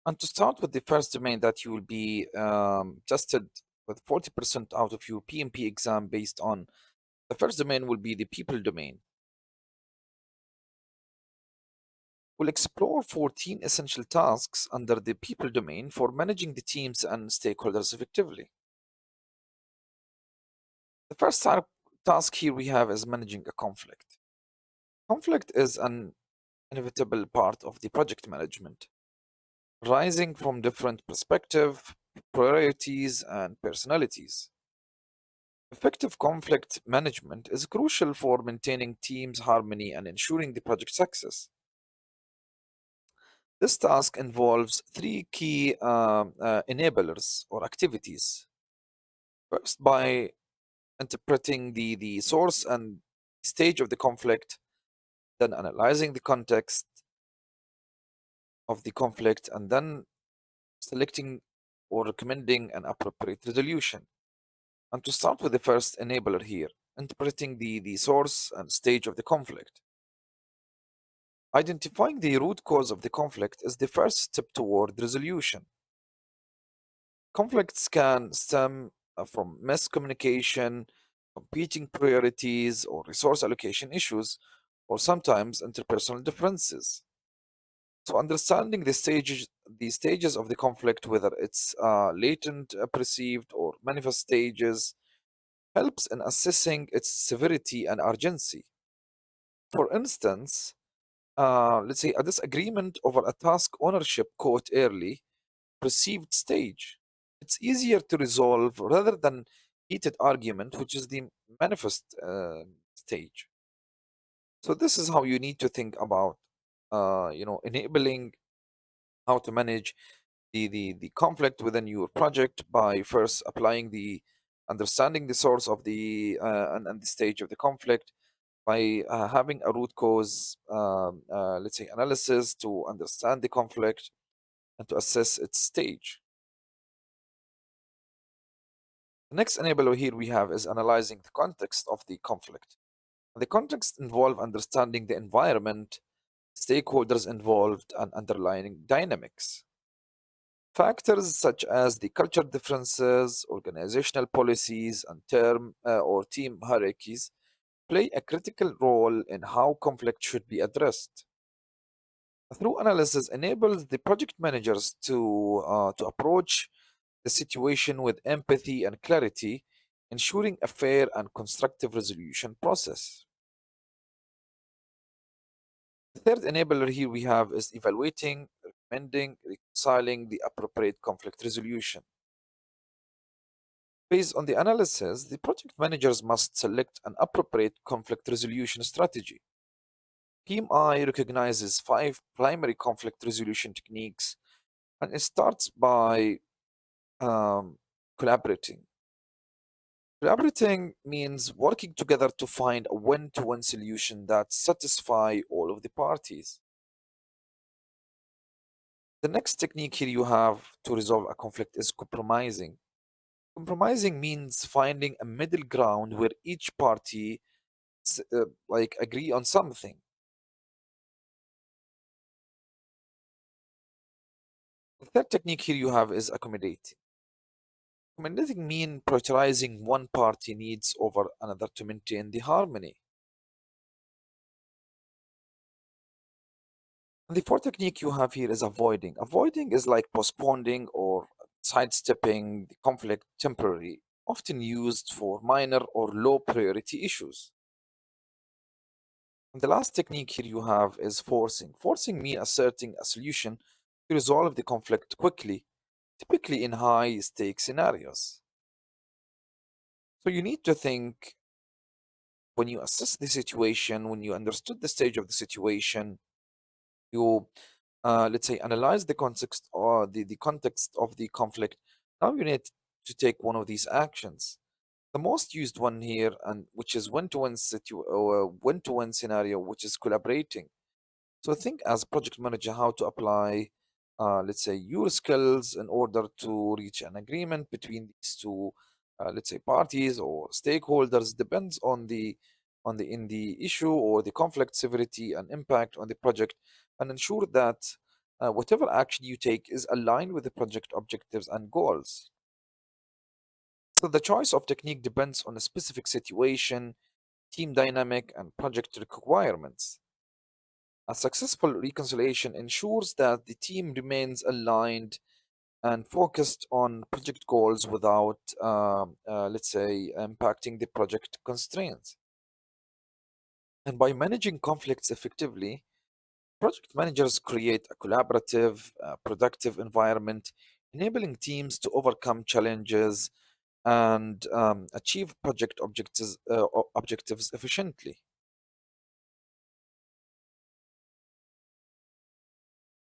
And to start with the first domain that you will be tested with 40% out of your PMP exam based on the first domain will be the people domain. We'll explore 14 essential tasks under the people domain for managing the teams and stakeholders effectively. The first task here we have is managing a conflict. Conflict is an inevitable part of the project management, rising from different perspectives, priorities, and personalities. Effective conflict management is crucial for maintaining team's harmony and ensuring the project success. This task involves three key enablers or activities. First, by interpreting the source and stage of the conflict, then analyzing the context of the conflict, and then selecting or recommending an appropriate resolution. And to start with the first enabler here, interpreting the source and stage of the conflict. Identifying the root cause of the conflict is the first step toward resolution. Conflicts can stem from miscommunication, competing priorities, or resource allocation issues, or sometimes interpersonal differences. So understanding the stages of the conflict, whether it's latent, perceived, or manifest stages, helps in assessing its severity and urgency. For instance, let's say a disagreement over a task ownership caught early, perceived stage. It's easier to resolve rather than heated argument, which is the manifest stage. So this is how you need to think about, enabling how to manage the conflict within your project by first applying the understanding the source of the and the stage of the conflict by having a root cause, let's say, analysis to understand the conflict and to assess its stage. The next enabler here we have is analyzing the context of the conflict. The context involves understanding the environment, stakeholders involved, and underlying dynamics. Factors such as the culture differences, organizational policies, and term or team hierarchies play a critical role in how conflict should be addressed. Through analysis enables the project managers to approach the situation with empathy and clarity, ensuring a fair and constructive resolution process. The third enabler here we have is evaluating, recommending, reconciling the appropriate conflict resolution. Based on the analysis, the project managers must select an appropriate conflict resolution strategy. PMI recognizes 5 primary conflict resolution techniques, and it starts by um, collaborating. Collaborating means working together to find a win-to-win solution that satisfy all of the parties. The next technique here you have to resolve a conflict is compromising. Compromising means finding a middle ground where each party like agree on something. The third technique here you have is accommodating. Accommodating means prioritizing one party needs over another to maintain the harmony. And the fourth technique you have here is avoiding. Avoiding is like postponing or sidestepping the conflict temporarily, often used for minor or low priority issues. And the last technique here you have is forcing. Forcing means asserting a solution to resolve the conflict quickly, typically in high stake scenarios. So you need to think when you assess the situation, when you understood the stage of the situation, you let's say analyze the context or the context of the conflict. Now you need to take one of these actions. The most used one here, and which is win-to-win scenario, which is collaborating. So think as a project manager how to apply, let's say, your skills in order to reach an agreement between these two, let's say, parties or stakeholders. Depends on the in the issue or the conflict severity and impact on the project, and ensure that whatever action you take is aligned with the project objectives and goals. So the choice of technique depends on a specific situation, team dynamic, and project requirements. A successful reconciliation ensures that the team remains aligned and focused on project goals without, let's say, impacting the project constraints. And by managing conflicts effectively, project managers create a collaborative, productive environment, enabling teams to overcome challenges and achieve project objectives efficiently.